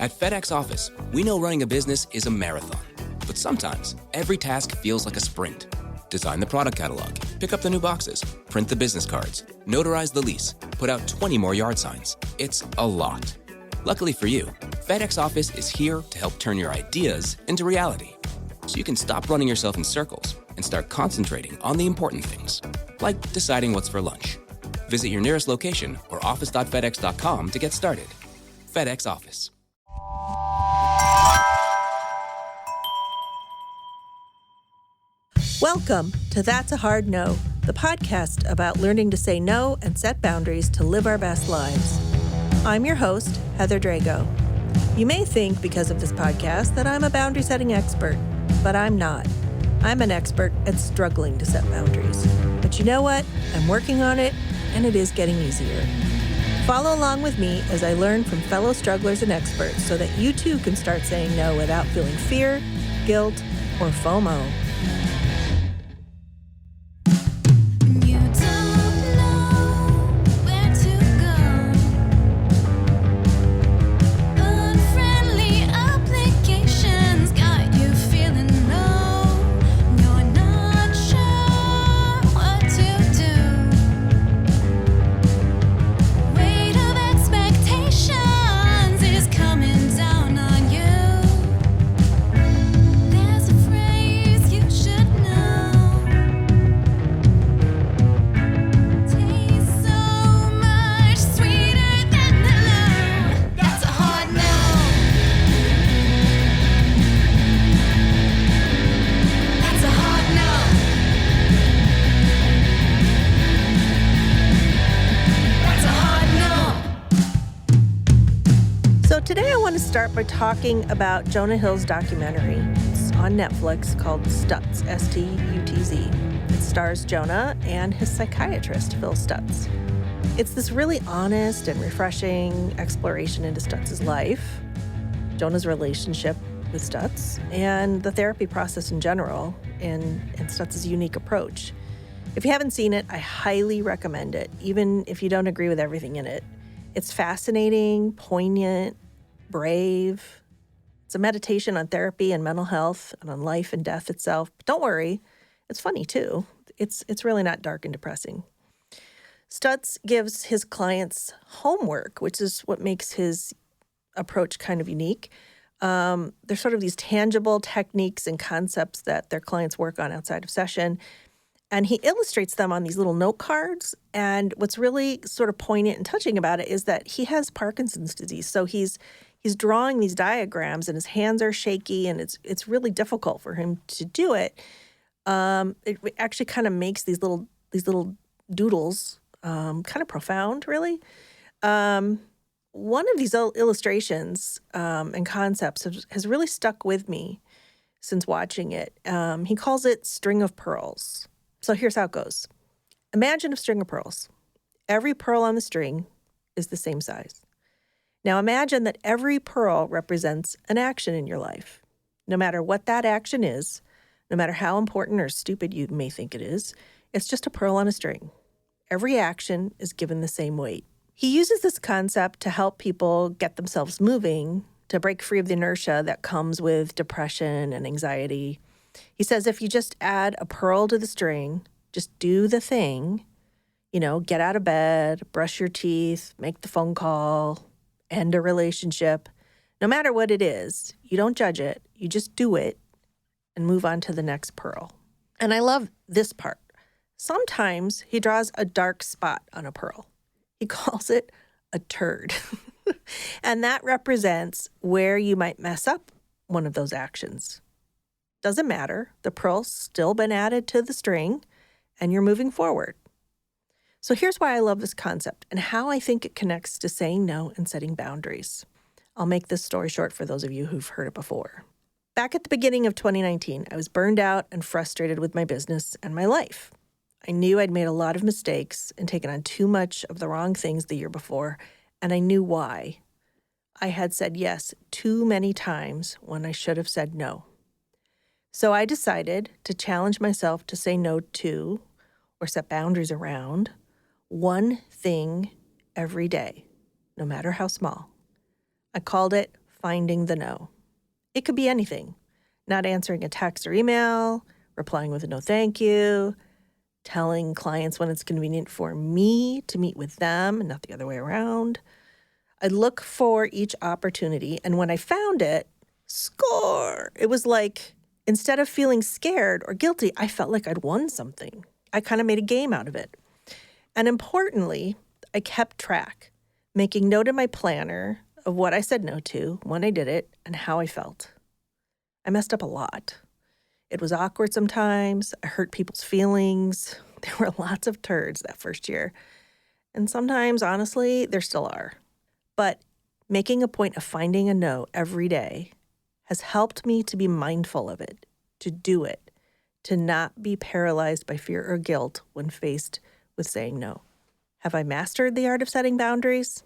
At FedEx Office, we know running a business is a marathon, but sometimes every task feels like a sprint. Design the product catalog, pick up the new boxes, print the business cards, notarize the lease, put out 20 more yard signs. It's a lot. Luckily for you, FedEx Office is here to help turn your ideas into reality, so you can stop running yourself in circles and start concentrating on the important things, like deciding what's for lunch. Visit your nearest location or office.fedex.com to get started. FedEx Office. Welcome to That's a Hard No, the podcast about learning to say no and set boundaries to live our best lives. I'm your host, Heather Drago. You may think, because of this podcast, that I'm a boundary setting expert, but I'm not. I'm an expert at struggling to set boundaries. But you know what? I'm working on it, and it is getting easier. Follow along with me as I learn from fellow strugglers and experts so that you too can start saying no without feeling fear, guilt, or FOMO. Today I want to start by talking about Jonah Hill's documentary. It's on Netflix called Stutz, S-T-U-T-Z. It stars Jonah and his psychiatrist, Phil Stutz. It's this really honest and refreshing exploration into Stutz's life, Jonah's relationship with Stutz, and the therapy process in general, and Stutz's unique approach. If you haven't seen it, I highly recommend it, even if you don't agree with everything in it. It's fascinating, poignant, brave. It's a meditation on therapy and mental health and on life and death itself. But don't worry, it's funny too. It's really not dark and depressing. Stutz gives his clients homework, which is what makes his approach kind of unique. There's sort of these tangible techniques and concepts that their clients work on outside of session. And he illustrates them on these little note cards. And what's really sort of poignant and touching about it is that he has Parkinson's disease. So he's drawing these diagrams and his hands are shaky and it's really difficult for him to do it. It actually kind of makes these little doodles kind of profound, really. One of these illustrations and concepts has really stuck with me since watching it. He calls it String of Pearls. So here's how it goes. Imagine a string of pearls. Every pearl on the string is the same size. Now imagine that every pearl represents an action in your life. No matter what that action is, no matter how important or stupid you may think it is, it's just a pearl on a string. Every action is given the same weight. He uses this concept to help people get themselves moving, to break free of the inertia that comes with depression and anxiety. He says if you just add a pearl to the string, just do the thing, get out of bed, brush your teeth, make the phone call, end a relationship. No matter what it is, you don't judge it. You just do it and move on to the next pearl. And I love this part. Sometimes he draws a dark spot on a pearl. He calls it a turd. And that represents where you might mess up one of those actions. Doesn't matter. The pearl's still been added to the string and you're moving forward. So here's why I love this concept and how I think it connects to saying no and setting boundaries. I'll make this story short for those of you who've heard it before. Back at the beginning of 2019, I was burned out and frustrated with my business and my life. I knew I'd made a lot of mistakes and taken on too much of the wrong things the year before, and I knew why. I had said yes too many times when I should have said no. So I decided to challenge myself to say no to, or set boundaries around, one thing every day, no matter how small. I called it finding the no. It could be anything. Not answering a text or email, replying with a no thank you, telling clients when it's convenient for me to meet with them and not the other way around. I look for each opportunity, and when I found it, score! It was like, instead of feeling scared or guilty, I felt like I'd won something. I kind of made a game out of it. And importantly, I kept track, making note in my planner of what I said no to, when I did it, and how I felt. I messed up a lot. It was awkward sometimes. I hurt people's feelings. There were lots of turds that first year. And sometimes, honestly, there still are. But making a point of finding a no every day has helped me to be mindful of it, to do it, to not be paralyzed by fear or guilt when faced with saying no. Have I mastered the art of setting boundaries?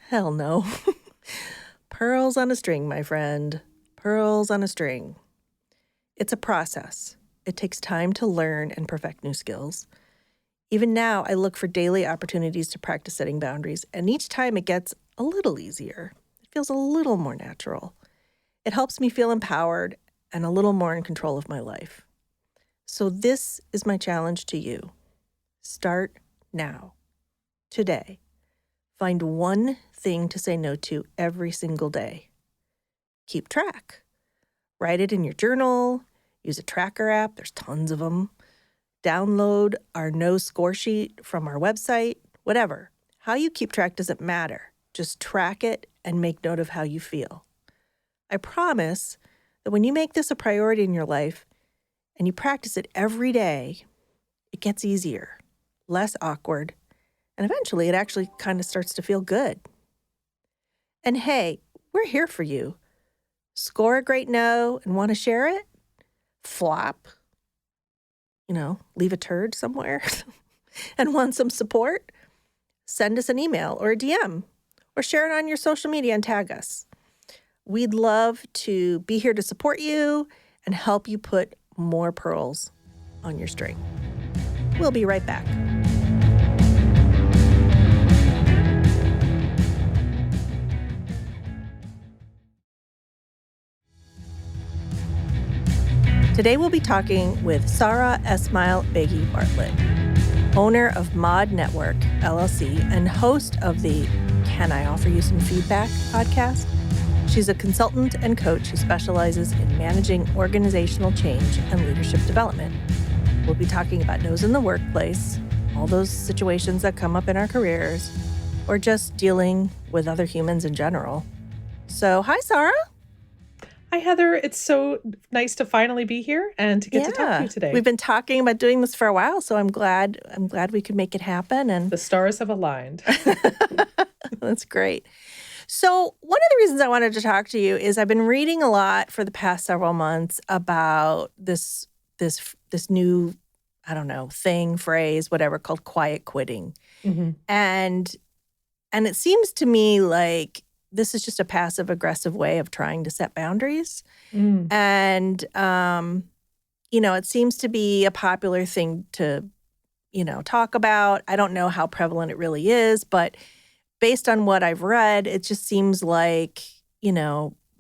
Hell no. Pearls on a string, my friend. Pearls on a string. It's a process. It takes time to learn and perfect new skills. Even now, I look for daily opportunities to practice setting boundaries, and each time it gets a little easier. It feels a little more natural. It helps me feel empowered and a little more in control of my life. So this is my challenge to you. Start now, today. Find one thing to say no to every single day. Keep track. Write it in your journal. Use a tracker app. There's tons of them. Download our no score sheet from our website. Whatever. How you keep track doesn't matter. Just track it and make note of how you feel. I promise that when you make this a priority in your life and you practice it every day, it gets easier, less awkward, and eventually it actually kind of starts to feel good. And hey, we're here for you. Score a great no and want to share it? Flop. Leave a turd somewhere and want some support? Send us an email or a DM or share it on your social media and tag us. We'd love to be here to support you and help you put more pearls on your string. We'll be right back. Today we'll be talking with Sara Ismail-Beigi Bartlett, owner of Mod Network, LLC, and host of the Can I Offer You Some Feedback podcast. She's a consultant and coach who specializes in managing organizational change and leadership development. We'll be talking about no's in the workplace, all those situations that come up in our careers, or just dealing with other humans in general. So, hi, Sara. Hi, Heather. It's so nice to finally be here and to get to talk to you today. We've been talking about doing this for a while, so I'm glad we could make it happen. And the stars have aligned. That's great. So one of the reasons I wanted to talk to you is I've been reading a lot for the past several months about this new, phrase, whatever, called quiet quitting. Mm-hmm. And it seems to me like this is just a passive aggressive way of trying to set boundaries. Mm. And, it seems to be a popular thing to, talk about. I don't know how prevalent it really is, but based on what I've read, it just seems like,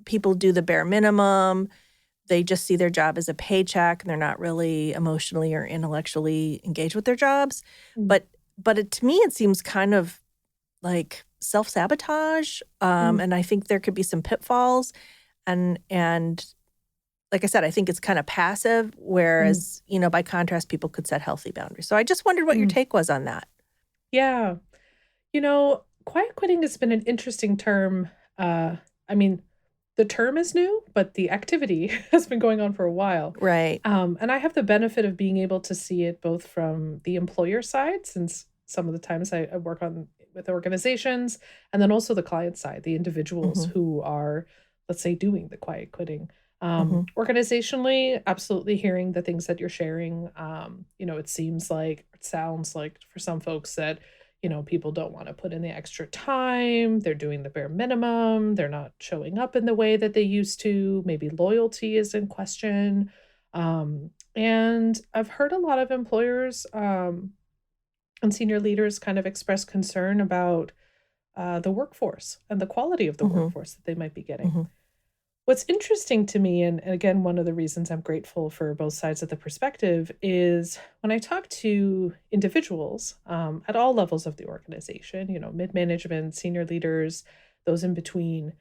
people do the bare minimum. They just see their job as a paycheck and they're not really emotionally or intellectually engaged with their jobs. Mm. But to me, it seems kind of like self-sabotage. And I think there could be some pitfalls. And like I said, I think it's kind of passive, whereas, by contrast, people could set healthy boundaries. So I just wondered what your take was on that. Yeah. Quiet quitting has been an interesting term. The term is new, but the activity has been going on for a while. Right. And I have the benefit of being able to see it both from the employer side, since some of the times I work with organizations, and then also the client side, the individuals who are, let's say, doing the quiet quitting. Organizationally, absolutely hearing the things that you're sharing. It sounds like for some folks that, people don't want to put in the extra time. They're doing the bare minimum. They're not showing up in the way that they used to. Maybe loyalty is in question. And I've heard a lot of employers and senior leaders kind of express concern about the workforce and the quality of the Mm-hmm. workforce that they might be getting. Mm-hmm. What's interesting to me, and again, one of the reasons I'm grateful for both sides of the perspective, is when I talk to individuals at all levels of the organization, mid-management, senior leaders, those in between,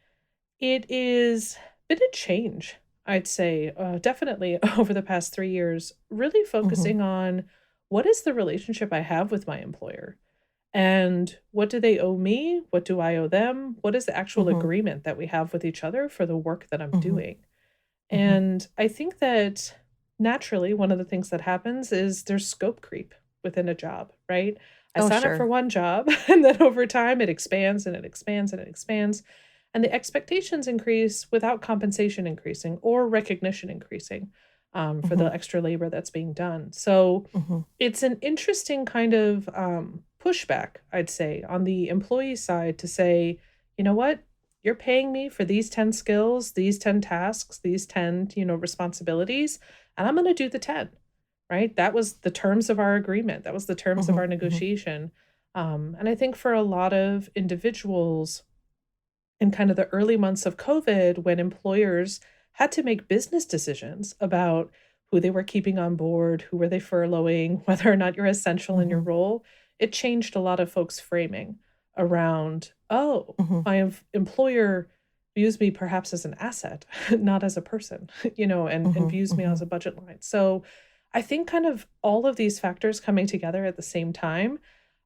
it is been a change, I'd say, definitely over the past 3 years, really Mm-hmm. focusing on what is the relationship I have with my employer? And what do they owe me? What do I owe them? What is the actual Mm-hmm. agreement that we have with each other for the work that I'm Mm-hmm. doing? Mm-hmm. And I think that naturally, one of the things that happens is there's scope creep within a job, right? I Oh, sign up for sure. one job, and then over time, it expands and it expands and it expands. And the expectations increase without compensation increasing or recognition increasing for Mm-hmm. the extra labor that's being done. So, Mm-hmm. it's an interesting kind of pushback, I'd say, on the employee side to say, you know what? You're paying me for these 10 skills, these 10 tasks, these 10, responsibilities, and I'm going to do the 10, right? That was the terms of our agreement. That was the terms of Mm-hmm. our Mm-hmm. negotiation. And I think for a lot of individuals in kind of the early months of COVID, when employers had to make business decisions about who they were keeping on board, who were they furloughing, whether or not you're essential in your Mm-hmm. role, it changed a lot of folks' framing around, oh, Mm-hmm. my employer views me perhaps as an asset, not as a person, and Mm-hmm. views me Mm-hmm. as a budget line. So I think kind of all of these factors coming together at the same time,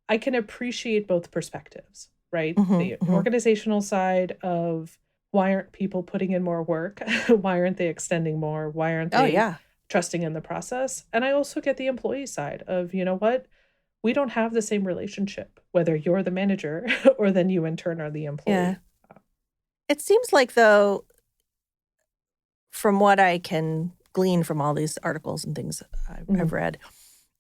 I can appreciate both perspectives, right? Mm-hmm. The Mm-hmm. organizational side of why aren't people putting in more work? Why aren't they extending more? Why aren't Oh, they yeah. trusting in the process? And I also get the employee side of, you know what? We don't have the same relationship, whether you're the manager or then you in turn are the Yeah. employee. It seems like, though, from what I can glean from all these articles and things I've Mhm, read,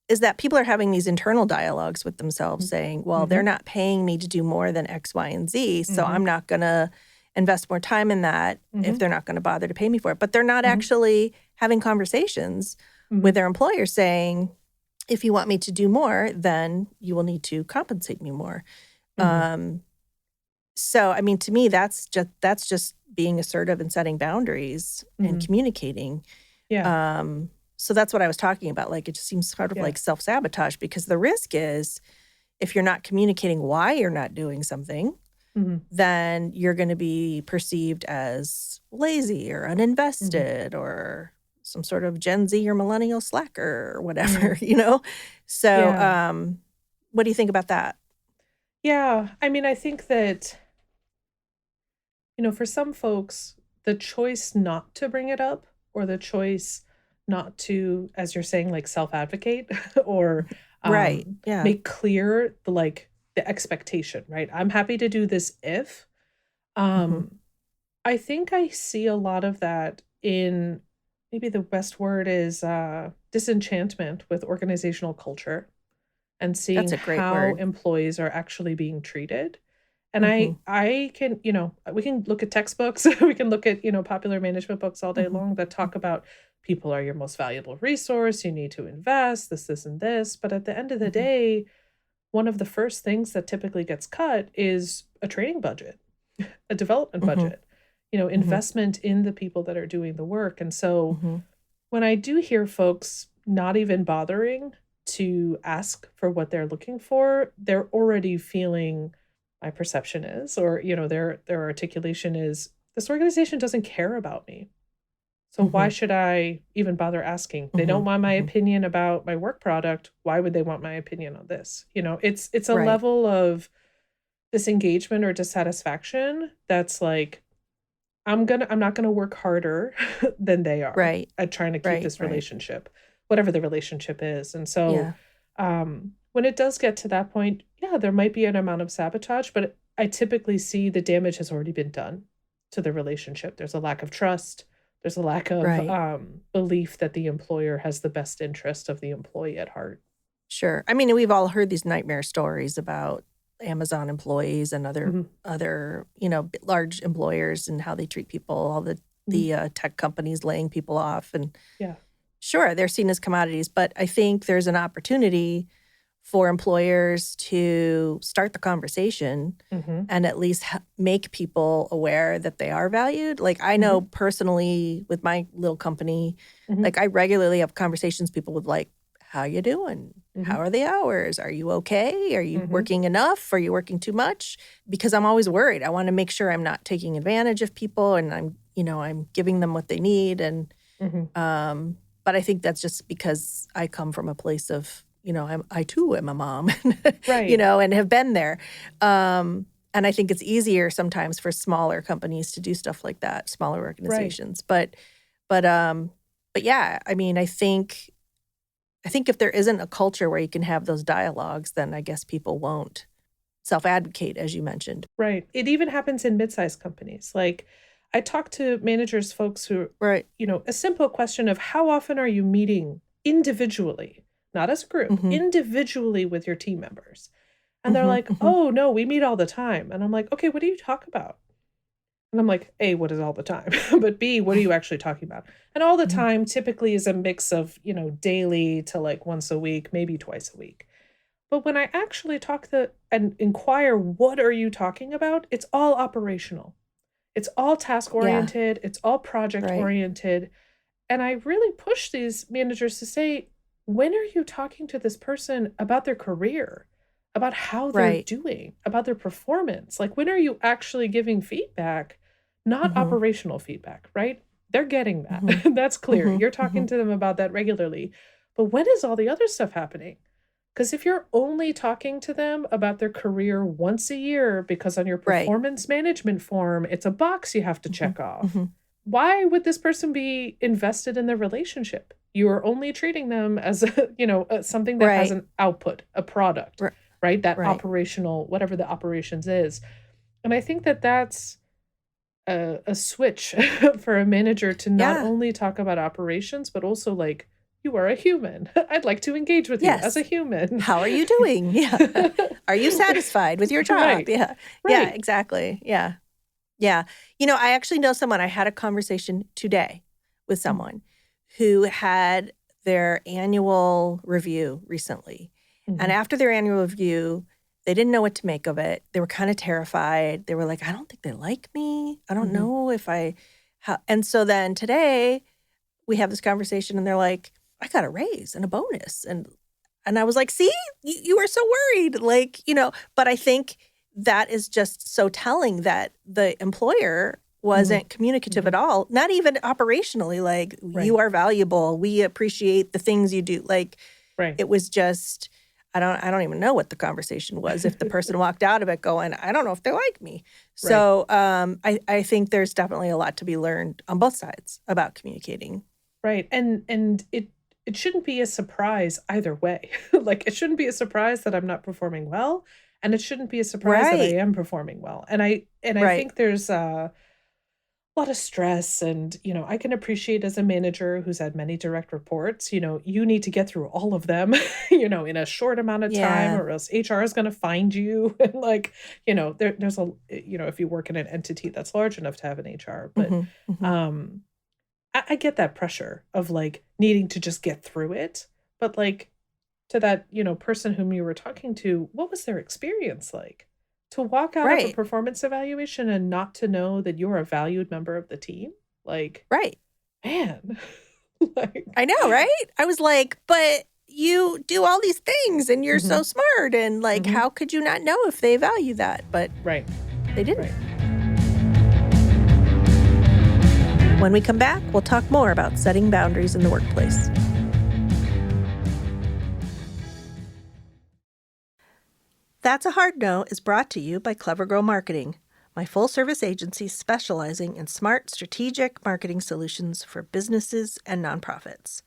is that people are having these internal dialogues with themselves mm, saying, well, they're mhm, not paying me to do more than X, Y, and Z, so mhm, I'm not going to invest more time in that if mhm, they're not going to bother to pay me for it. But they're not mhm, actually having conversations with mhm, their employer saying, if you want me to do more, then you will need to compensate me more. mhm, Um, so, I mean, to me, that's just being assertive and setting boundaries and mhm. communicating. Yeah, Um, so that's what I was talking about. Like, it just seems sort of yeah. like self-sabotage because the risk is if you're not communicating why you're not doing something, Mhm, then you're going to be perceived as lazy or mhm, uninvested or some sort of Gen Z or millennial slacker or mhm. whatever, you know? So, Yeah. what do you think about that? Yeah. I mean, I think that for some folks, the choice not to bring it up or the choice not to, as you're saying, like self advocate or Right. Yeah. make clear the expectation, right? I'm happy to do this if. Hmm. Um, I think I see a lot of that in maybe the best word is disenchantment with organizational culture and seeing That's a great how word. employees are actually being treated. And Hmm. I can, we can look at textbooks, we can look at, popular management books all day Hmm. long that talk about people are your most valuable resource, you need to invest, this, and this. But at the end of the Hmm. day, one of the first things that typically gets cut is a training budget, a development Hmm. budget, Hmm. investment in the people that are doing the work. And so Hmm. when I do hear folks not even bothering to ask for what they're looking for, they're already feeling my perception is, or their articulation is, this organization doesn't care about me. So why Hmm. should I even bother asking? They Hmm. don't want my Hmm. opinion about my work product. Why would they want my opinion on this? It's a Right. level of disengagement or dissatisfaction that's like, I'm not gonna work harder than they are Right. at trying to keep Right. this Right. relationship, whatever the relationship is. And so, Yeah. when it does get to that point, yeah, there might be an amount of sabotage, but I typically see the damage has already been done to the relationship. There's a lack of trust. There's a lack of Right. belief that the employer has the best interest of the employee at heart. Sure. I mean, we've all heard these nightmare stories about Amazon employees and other Mhm, other, large employers and how they treat people, all the mhm, tech companies laying people off and yeah. sure, they're seen as commodities, but I think there's an opportunity for employers to start the conversation and at least make people aware that they are valued. Like I know personally with my little company, like I regularly have conversations with people with like, how you doing? How are the hours? Are you okay? Are you working enough? Are you working too much? Because I'm always worried. I want to make sure I'm not taking advantage of people and I'm giving them what they need. And but I think that's just because I come from a place of, I too am a mom, Right. and have been there. And I think it's easier sometimes for smaller companies to do stuff like that, smaller organizations. Right. But yeah, I mean, I think if there isn't a culture where you can have those dialogues, then I guess people won't self-advocate, as you mentioned. Right. It even happens in mid-sized companies. Like I talk to managers, folks who, a simple question of how often are you meeting individually, not as a group, individually with your team members? And they're like, oh, no, we meet all the time. And I'm like, okay, what do you talk about? And I'm like, A, what is all the time? But B, what are you actually talking about? And all the time typically is a mix of, daily to like once a week, maybe twice a week. But when I actually and inquire, what are you talking about? It's all operational. It's all task oriented. It's all project oriented. And I really push these managers to say, when are you talking to this person about their career, about how they're doing, about their performance? Like, when are you actually giving feedback, not operational feedback, right? They're getting that. That's clear. You're talking to them about that regularly. But when is all the other stuff happening? Because if you're only talking to them about their career once a year, because on your performance management form, it's a box you have to check off. Why would this person be invested in the relationship? You are only treating them as something that has an output, a product, right? That operational, whatever the operations is. And I think that that's a switch for a manager to not only talk about operations, but also like, you are a human. I'd like to engage with you as a human. How are you doing? Yeah. Are you satisfied with your job? Yeah. Yeah, exactly. Yeah. Yeah. I actually know someone, I had a conversation today with someone who had their annual review recently. And after their annual review, they didn't know what to make of it. They were kind of terrified. They were like, I don't think they like me. I don't know if and so then today we have this conversation and they're like, I got a raise and a bonus. And I was like, see, you were so worried. Like, but I think that is just so telling that the employer wasn't communicative at all, not even operationally, like, you are valuable. We appreciate the things you do. Like, it was just, I don't even know what the conversation was. If the person walked out of it going, I don't know if they like me. So I think there's definitely a lot to be learned on both sides about communicating. Right. And it shouldn't be a surprise either way. Like, it shouldn't be a surprise that I'm not performing well, and it shouldn't be a surprise that I am performing well. And I think there's a lot of stress, and I can appreciate as a manager who's had many direct reports, you need to get through all of them, in a short amount of time, or else HR is going to find you. And like, there's if you work in an entity that's large enough to have an HR, but I get that pressure of like needing to just get through it. But like, to that, person whom you were talking to, what was their experience like? To walk out of a performance evaluation and not to know that you're a valued member of the team? Like, man. Like, I know, right? I was like, but you do all these things and you're so smart. And like, how could you not know if they value that? But they didn't. When we come back, we'll talk more about setting boundaries in the workplace. That's a Hard No is brought to you by Clever Girl Marketing, my full-service agency specializing in smart, strategic marketing solutions for businesses and nonprofits.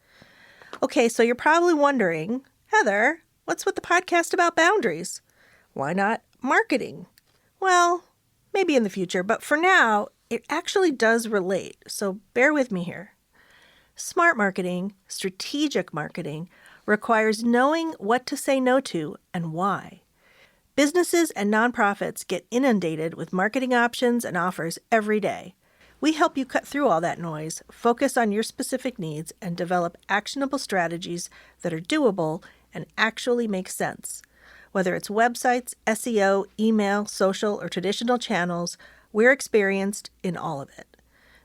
Okay, so you're probably wondering, Heather, what's with the podcast about boundaries? Why not marketing? Well, maybe in the future, but for now, it actually does relate, so bear with me here. Smart marketing, strategic marketing, requires knowing what to say no to and why. Businesses and nonprofits get inundated with marketing options and offers every day. We help you cut through all that noise, focus on your specific needs, and develop actionable strategies that are doable and actually make sense. Whether it's websites, SEO, email, social, or traditional channels, we're experienced in all of it.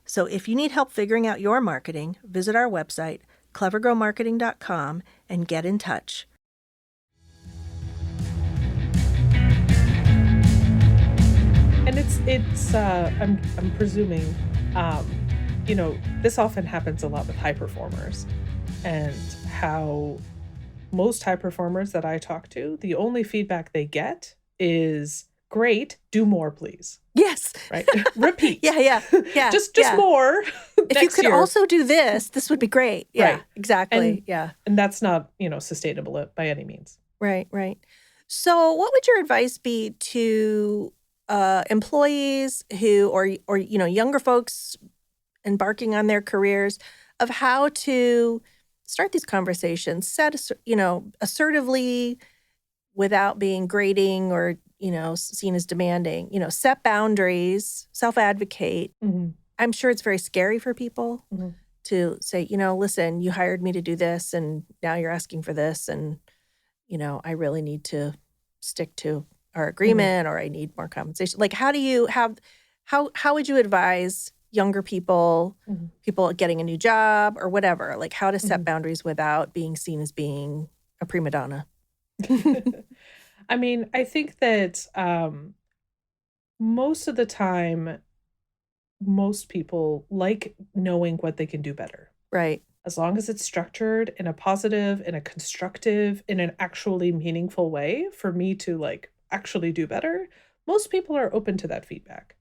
So if you need help figuring out your marketing, visit our website, clevergrowmarketing.com, and get in touch. And I'm presuming, this often happens a lot with high performers, and how most high performers that I talk to, the only feedback they get is, great, do more, please. Yes. Right? Repeat. Yeah. Just more. If you could also do this would be great. Yeah, right. Exactly. And that's not, sustainable by any means. Right. So what would your advice be to employees who, or younger folks embarking on their careers, of how to start these conversations, assertively, without being grating or, seen as demanding, set boundaries, self-advocate. Mm-hmm. I'm sure it's very scary for people mm-hmm. to say, listen, you hired me to do this and now you're asking for this. And, I really need to stick to our agreement, or I need more compensation. Like, how would you advise younger people, people getting a new job or whatever, like how to set boundaries without being seen as being a prima donna? I mean, I think that most of the time, most people like knowing what they can do better. Right. As long as it's structured in a positive, in a constructive, in an actually meaningful way for me to actually do better, most people are open to that feedback.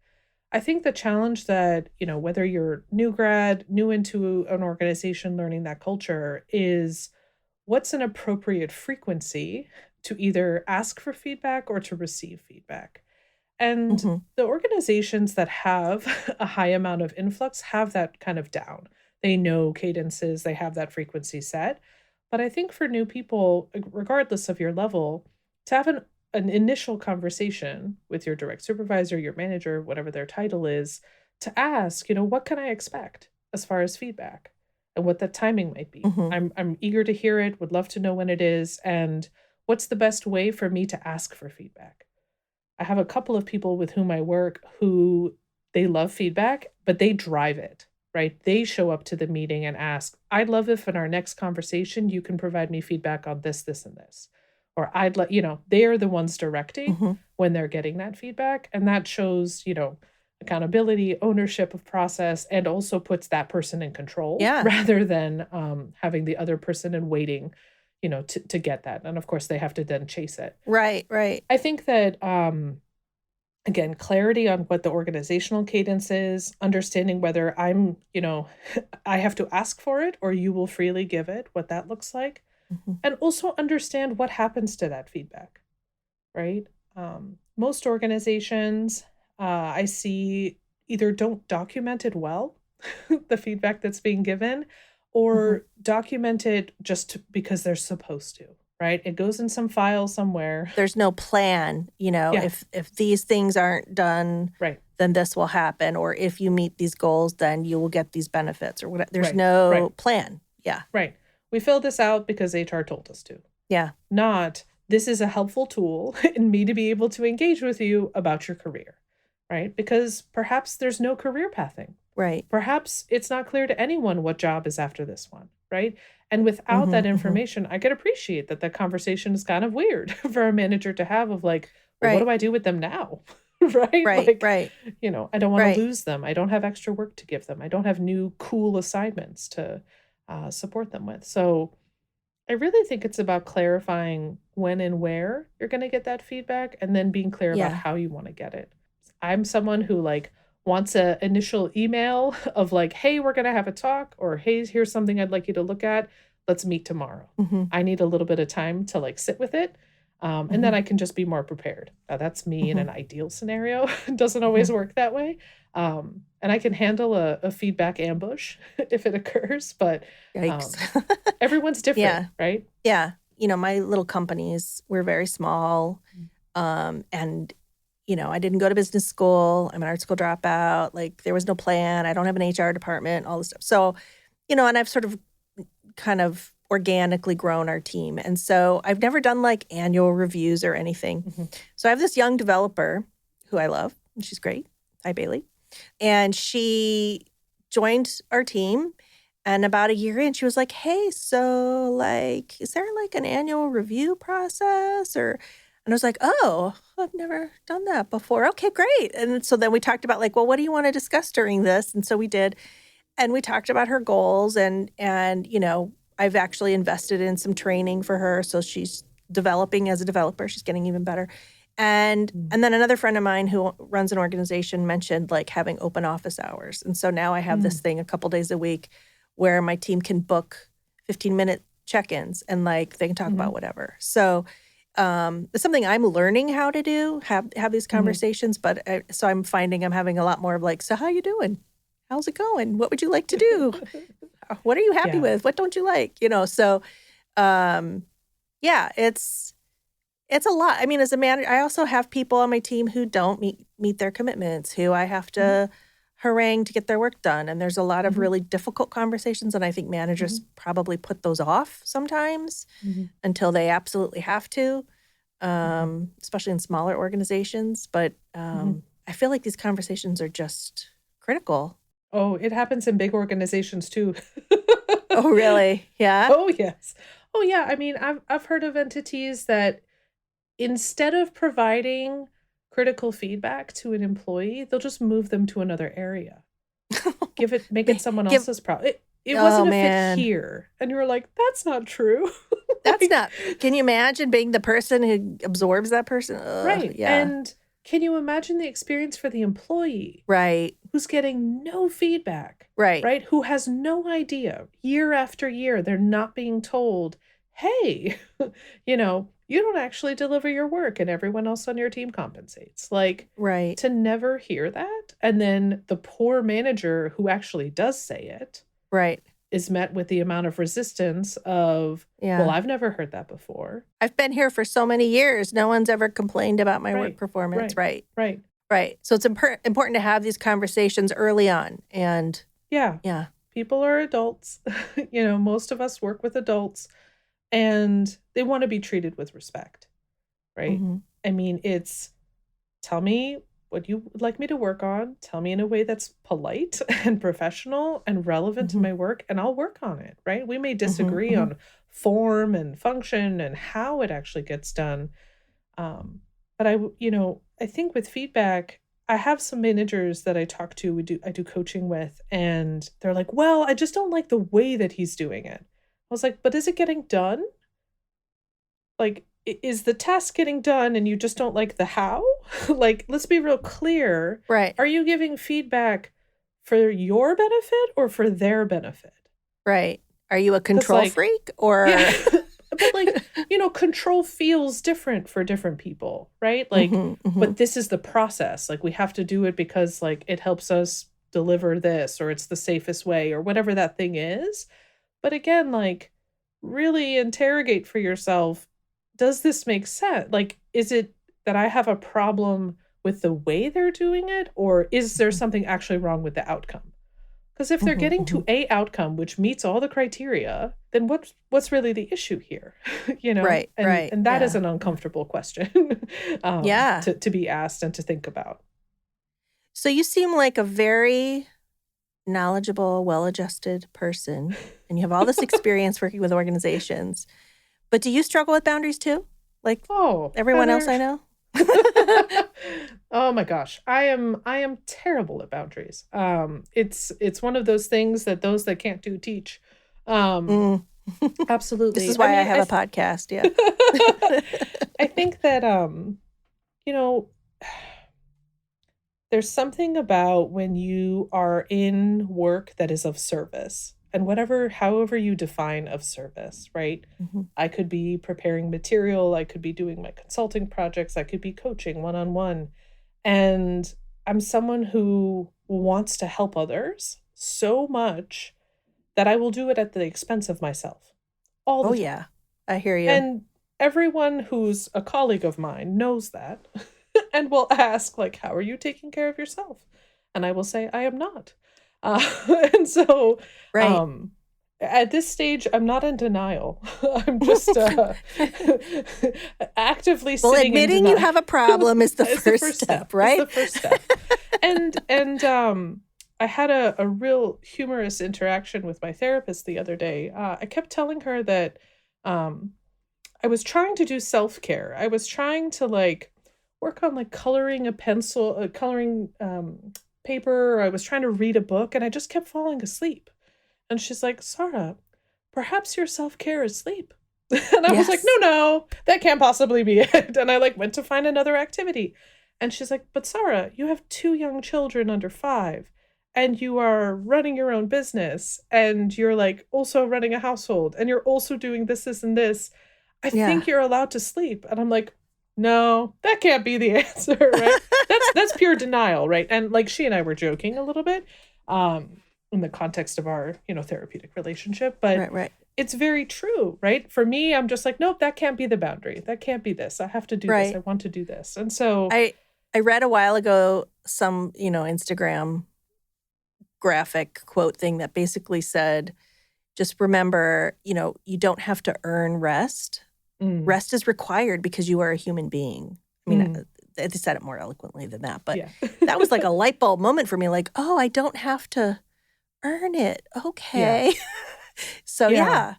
I think the challenge that, whether you're new grad, new into an organization, learning that culture, is what's an appropriate frequency to either ask for feedback or to receive feedback. And the organizations that have a high amount of influx have that kind of down. They know cadences, they have that frequency set. But I think for new people, regardless of your level, to have an initial conversation with your direct supervisor, your manager, whatever their title is, to ask, what can I expect as far as feedback and what the timing might be. I'm eager to hear it, would love to know when it is, and what's the best way for me to ask for feedback. I have a couple of people with whom I work who they love feedback, but they drive it, right? They show up to the meeting and ask, I'd love if in our next conversation, you can provide me feedback on this, this, and this. Or they are the ones directing when they're getting that feedback. And that shows, accountability, ownership of process, and also puts that person in control rather than having the other person and waiting, to get that. And of course, they have to then chase it. Right. I think that, again, clarity on what the organizational cadence is, understanding whether I'm, I have to ask for it or you will freely give it, what that looks like. And also understand what happens to that feedback, right? Most organizations I see either don't document it well, the feedback that's being given, or document it just because they're supposed to, right? It goes in some file somewhere. There's no plan, if these things aren't done, right, then this will happen. Or if you meet these goals, then you will get these benefits or whatever. There's no plan. Yeah. Right. We filled this out because HR told us to. Yeah. Not, this is a helpful tool in me to be able to engage with you about your career, right? Because perhaps there's no career pathing. Right. Perhaps it's not clear to anyone what job is after this one, right? And without that information, I could appreciate that conversation is kind of weird for a manager to have of what do I do with them now? Right. Right. I don't want to lose them. I don't have extra work to give them. I don't have new cool assignments to support them with. So I really think it's about clarifying when and where you're going to get that feedback and then being clear about how you want to get it. I'm someone who wants an initial email of hey, we're going to have a talk, or hey, here's something I'd like you to look at. Let's meet tomorrow. I need a little bit of time to sit with it. And then I can just be more prepared. That's me in an ideal scenario. It doesn't always work that way. And I can handle a feedback ambush if it occurs, but everyone's different, right? Yeah. My little companies, we're very small. And, I didn't go to business school. I'm an art school dropout. There was no plan. I don't have an HR department, all this stuff. So, and I've sort of kind of organically grown our team. And so I've never done like annual reviews or anything. So I have this young developer who I love, and she's great. Hi, Bailey. And she joined our team. And about a year in, she was like, hey, so like, is there like an annual review process? And I was like, oh, I've never done that before. Okay, great. And so then we talked about like, well, what do you want to discuss during this? And so we did. And we talked about her goals and I've actually invested in some training for her. So she's developing as a developer. She's getting even better. And then another friend of mine who runs an organization mentioned like having open office hours. And so now I have this thing a couple days a week where my team can book 15-minute check-ins and like they can talk about whatever. So it's something I'm learning how to do, have these conversations. But so I'm finding I'm having a lot more of like, so how you doing? How's it going? What would you like to do? What are you happy with? What don't you like? So it's a lot. I mean, as a manager, I also have people on my team who don't meet their commitments, who I have to harangue to get their work done. And there's a lot of really difficult conversations. And I think managers probably put those off sometimes until they absolutely have to, especially in smaller organizations. But I feel like these conversations are just critical. Oh, it happens in big organizations too. Oh, really? Yeah. Oh, yes. Oh, yeah. I mean, I've heard of entities that instead of providing critical feedback to an employee, they'll just move them to another area. Make it someone else's problem. It wasn't a fit here. And you were like, that's not true. That's not. Can you imagine being the person who absorbs that person? Ugh, right. Yeah. And can you imagine the experience for the employee? Right. Who's getting no feedback. Right. Right. Who has no idea. Year after year, they're not being told, hey, you don't actually deliver your work and everyone else on your team compensates. Like, right. To never hear that. And then the poor manager who actually does say it. Right. Is met with the amount of resistance of, well, I've never heard that before. I've been here for so many years. No one's ever complained about my work performance. Right. So it's important to have these conversations early on. And yeah. People are adults. Most of us work with adults and they want to be treated with respect. Right. I mean, it's tell me what you would like me to work on. Tell me in a way that's polite and professional and relevant to my work, and I'll work on it, right? We may disagree on form and function and how it actually gets done. But I think with feedback, I have some managers that I talk to, I do coaching with, and they're like, well, I just don't like the way that he's doing it. I was like, but is it getting done? Like, is the task getting done and you just don't like the how? Like, let's be real clear. Right. Are you giving feedback for your benefit or for their benefit? Right. Are you a control freak or? Yeah. But control feels different for different people, right? Like, but this is the process. Like, we have to do it because like it helps us deliver this, or it's the safest way, or whatever that thing is. But again, like, really interrogate for yourself. Does this make sense? Like, is it that I have a problem with the way they're doing it, or is there something actually wrong with the outcome? Because if they're getting to a outcome which meets all the criteria, then what's really the issue here? Right. And that is an uncomfortable question to be asked and to think about. So you seem like a very knowledgeable, well-adjusted person, and you have all this experience working with organizations. But do you struggle with boundaries too? Like everyone else I know? Oh my gosh. I am terrible at boundaries. It's one of those things that those that can't do teach. Absolutely. This is why I have a podcast. Yeah. I think that there's something about when you are in work that is of service. And however you define of service, right? I could be preparing material. I could be doing my consulting projects. I could be coaching one-on-one. And I'm someone who wants to help others so much that I will do it at the expense of myself. All the time. Yeah. I hear you. And everyone who's a colleague of mine knows that and will ask, like, how are you taking care of yourself? And I will say, I am not. And so, At this stage, I'm not in denial. I'm just actively Well, sitting in admitting you denial. have a problem is the It's first step, right? It's the first step. And I had a real humorous interaction with my therapist the other day. I kept telling her that I was trying to do self-care. I was trying to like work on like coloring a pencil, coloring paper. I was trying to read a book, and I just kept falling asleep. And she's like, Sara, perhaps your self-care is sleep. And I was like, Yes. no, that can't possibly be it. And I like went to find another activity. And she's like, but Sara, you have 2 young children under 5, and you are running your own business, and you're like also running a household, and you're also doing this, this, and this. I think you're allowed to sleep. And I'm like, no, that can't be the answer, right? That's pure denial, right? And like she and I were joking a little bit in the context of our, therapeutic relationship, but Right. it's very true, right? For me, I'm just like, nope, that can't be the boundary. That can't be this. I have to do this. I want to do this. And so I read a while ago some, Instagram graphic quote thing that basically said, just remember, you don't have to earn rest. Rest is required because you are a human being. I mean, they said it more eloquently than that, but that was like a light bulb moment for me. Like, oh, I don't have to earn it. Okay. Yeah. So yeah.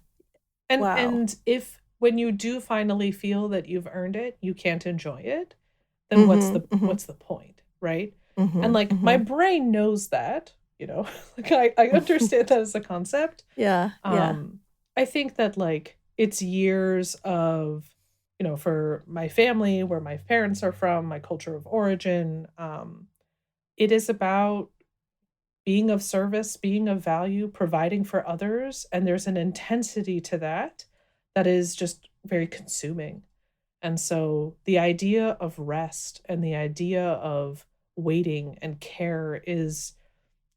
And wow. And if when you do finally feel that you've earned it, you can't enjoy it, then what's the point, right? And like my brain knows that, like I understand that as a concept. Yeah. I think that like it's years of, for my family, where my parents are from, my culture of origin, it is about being of service, being of value, providing for others. And there's an intensity to that is just very consuming. And so the idea of rest and the idea of waiting and care is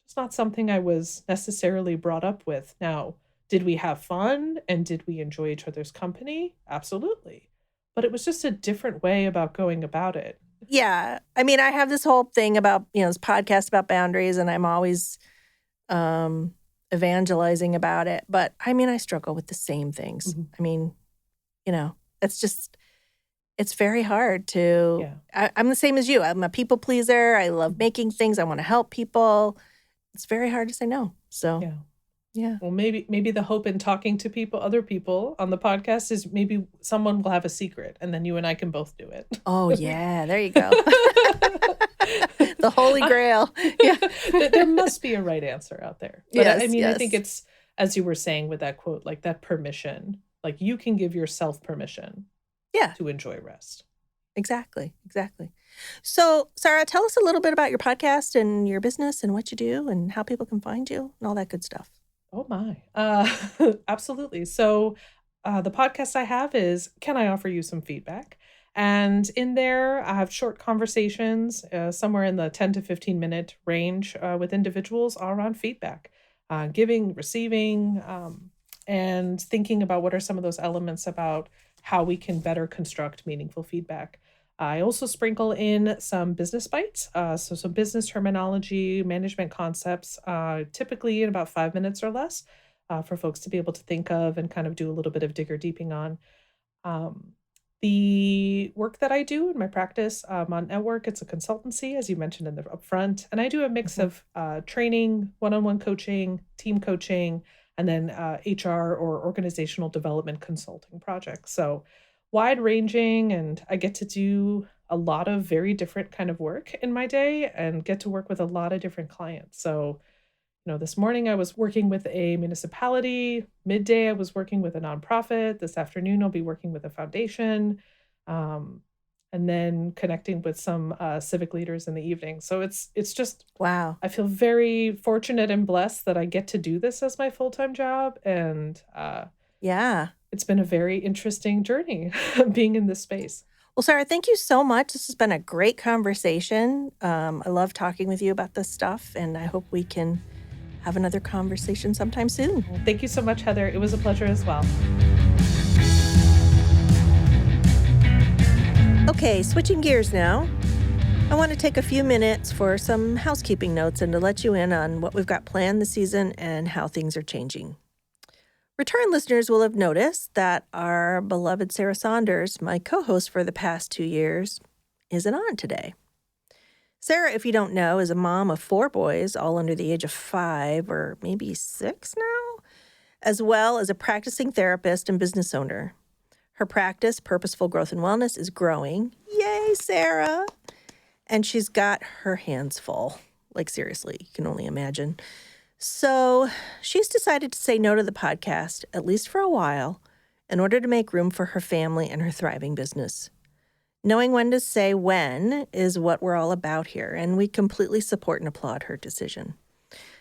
just not something I was necessarily brought up with. Now, did we have fun and did we enjoy each other's company? Absolutely. But it was just a different way about going about it. Yeah. I mean, I have this whole thing about, this podcast about boundaries, and I'm always evangelizing about it. But I mean, I struggle with the same things. I mean, it's very hard to, I'm the same as you. I'm a people pleaser. I love making things. I want to help people. It's very hard to say no. So, yeah. Well, maybe the hope in talking to other people on the podcast is maybe someone will have a secret, and then you and I can both do it. Oh, yeah. There you go. The Holy Grail. Yeah. There must be a right answer out there. But I think it's, as you were saying with that quote, like that permission, like you can give yourself permission to enjoy rest. Exactly. So, Sara, tell us a little bit about your podcast and your business and what you do and how people can find you and all that good stuff. Oh my. Absolutely. So the podcast I have is Can I Offer You Some Feedback? And in there, I have short conversations, somewhere in the 10 to 15 minute range with individuals all around feedback, giving, receiving, and thinking about what are some of those elements about how we can better construct meaningful feedback. I also sprinkle in some business bites, so some business terminology, management concepts, typically in about 5 minutes or less, for folks to be able to think of and kind of do a little bit of digger deeping on. The work that I do in my practice, on Network, it's a consultancy, as you mentioned in the upfront, and I do a mix of training, one-on-one coaching, team coaching, and then HR or organizational development consulting projects. So wide ranging, and I get to do a lot of very different kind of work in my day and get to work with a lot of different clients. So, this morning I was working with a municipality, midday I was working with a nonprofit, this afternoon I'll be working with a foundation, and then connecting with some civic leaders in the evening. So it's just, wow. I feel very fortunate and blessed that I get to do this as my full-time job. And it's been a very interesting journey being in this space. Well, Sara, thank you so much. This has been a great conversation. I love talking with you about this stuff, and I hope we can have another conversation sometime soon. Well, thank you so much, Heather. It was a pleasure as well. Okay, switching gears now. I want to take a few minutes for some housekeeping notes and to let you in on what we've got planned this season and how things are changing. Return listeners will have noticed that our beloved Sara Saunders, my co-host for the past 2 years, isn't on today. Sara, if you don't know, is a mom of 4 boys, all under the age of 5 or maybe 6 now, as well as a practicing therapist and business owner. Her practice, Purposeful Growth and Wellness, is growing. Yay, Sara! And she's got her hands full. Like, seriously, you can only imagine. So she's decided to say no to the podcast, at least for a while, in order to make room for her family and her thriving business. Knowing when to say when is what we're all about here, and we completely support and applaud her decision.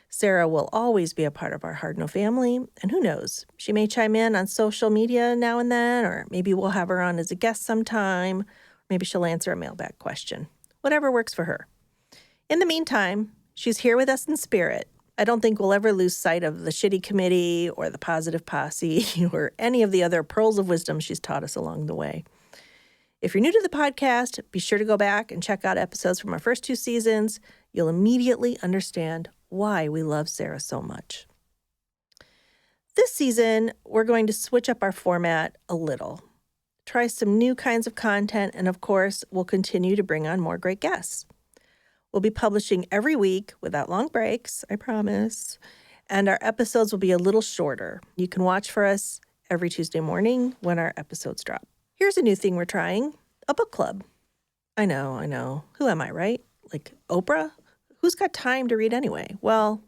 Sara will always be a part of our Hard No family, and who knows, she may chime in on social media now and then, or maybe we'll have her on as a guest sometime, or maybe she'll answer a mailbag question. Whatever works for her. In the meantime, she's here with us in spirit. I don't think we'll ever lose sight of the Shitty Committee or the Positive Posse or any of the other pearls of wisdom she's taught us along the way. If you're new to the podcast, be sure to go back and check out episodes from our first 2 seasons. You'll immediately understand why we love Sara so much. This season, we're going to switch up our format a little, try some new kinds of content, and of course, we'll continue to bring on more great guests. We'll be publishing every week without long breaks, I promise. And our episodes will be a little shorter. You can watch for us every Tuesday morning when our episodes drop. Here's a new thing we're trying, a book club. I know. Who am I, right? Like Oprah? Who's got time to read anyway? Well,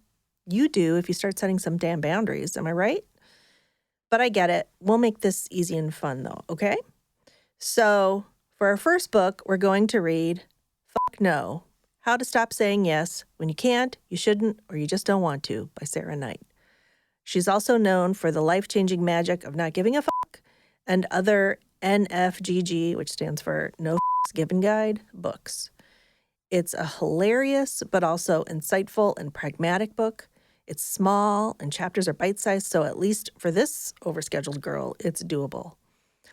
you do if you start setting some damn boundaries, am I right? But I get it. We'll make this easy and fun though, okay? So for our first book, we're going to read Fuck No. How to Stop Saying Yes When You Can't, You Shouldn't, or You Just Don't Want to by Sara Knight. She's also known for the life-changing magic of not giving a fuck and other NFGG, which stands for No Fucks Given Guide, books. It's a hilarious but also insightful and pragmatic book. It's small and chapters are bite-sized, so at least for this overscheduled girl, it's doable.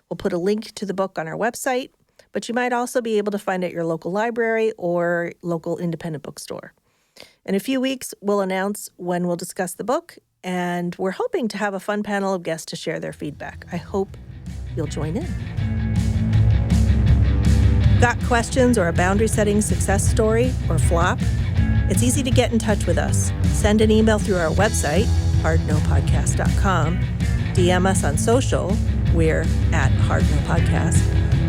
We'll put a link to the book on our website, but you might also be able to find it at your local library or local independent bookstore. In a few weeks, we'll announce when we'll discuss the book, and we're hoping to have a fun panel of guests to share their feedback. I hope you'll join in. Got questions or a boundary-setting success story or flop? It's easy to get in touch with us. Send an email through our website, hardnopodcast.com, DM us on social, we're at hardnopodcast,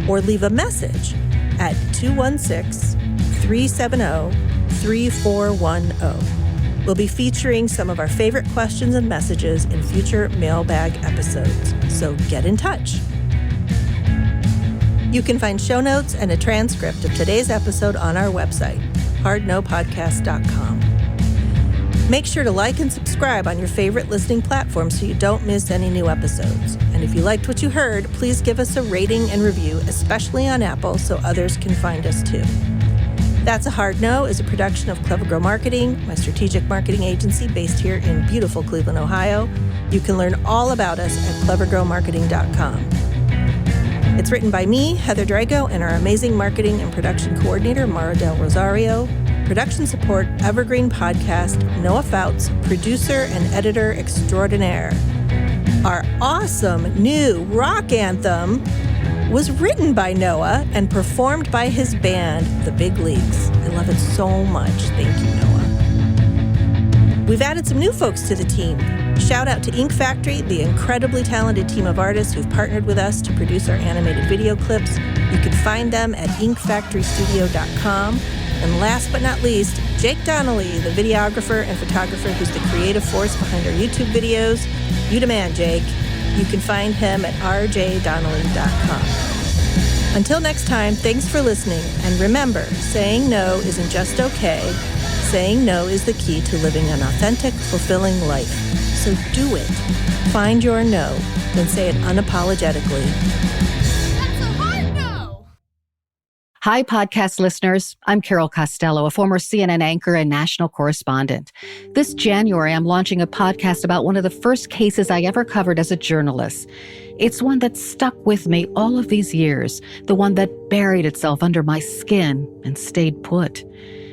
or leave a message at 216-370-3410. We'll be featuring some of our favorite questions and messages in future mailbag episodes, so get in touch. You can find show notes and a transcript of today's episode on our website, hardnopodcast.com. Make sure to like and subscribe on your favorite listening platform so you don't miss any new episodes. And if you liked what you heard, please give us a rating and review, especially on Apple, so others can find us too. That's a Hard No is a production of Clever Grow Marketing, my strategic marketing agency based here in beautiful Cleveland, Ohio. You can learn all about us at clevergrowmarketing.com. It's written by me, Heather Drago, and our amazing marketing and production coordinator, Mara Del Rosario. Production support, Evergreen Podcast, Noah Fouts, producer and editor extraordinaire. Our awesome new rock anthem was written by Noah and performed by his band, The Big Leagues. I love it so much. Thank you, Noah. We've added some new folks to the team. Shout out to Ink Factory, the incredibly talented team of artists who've partnered with us to produce our animated video clips. You can find them at inkfactorystudio.com. And last but not least, Jake Donnelly, the videographer and photographer who's the creative force behind our YouTube videos. You demand, Jake. You can find him at rjdonnelly.com. Until next time, thanks for listening. And remember, saying no isn't just okay. Saying no is the key to living an authentic, fulfilling life. So do it. Find your no, then say it unapologetically. That's a hard no! Hi, podcast listeners. I'm Carol Costello, a former CNN anchor and national correspondent. This January, I'm launching a podcast about one of the first cases I ever covered as a journalist. It's one that stuck with me all of these years, the one that buried itself under my skin and stayed put.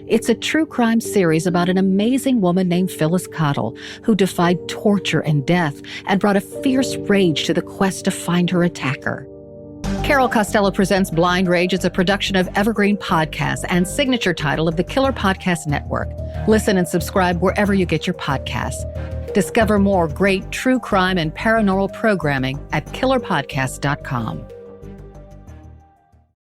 It's a true crime series about an amazing woman named Phyllis Cottle who defied torture and death and brought a fierce rage to the quest to find her attacker. Carol Costello presents Blind Rage. It's a production of Evergreen Podcasts and signature title of the Killer Podcast Network. Listen and subscribe wherever you get your podcasts. Discover more great true crime and paranormal programming at killerpodcast.com.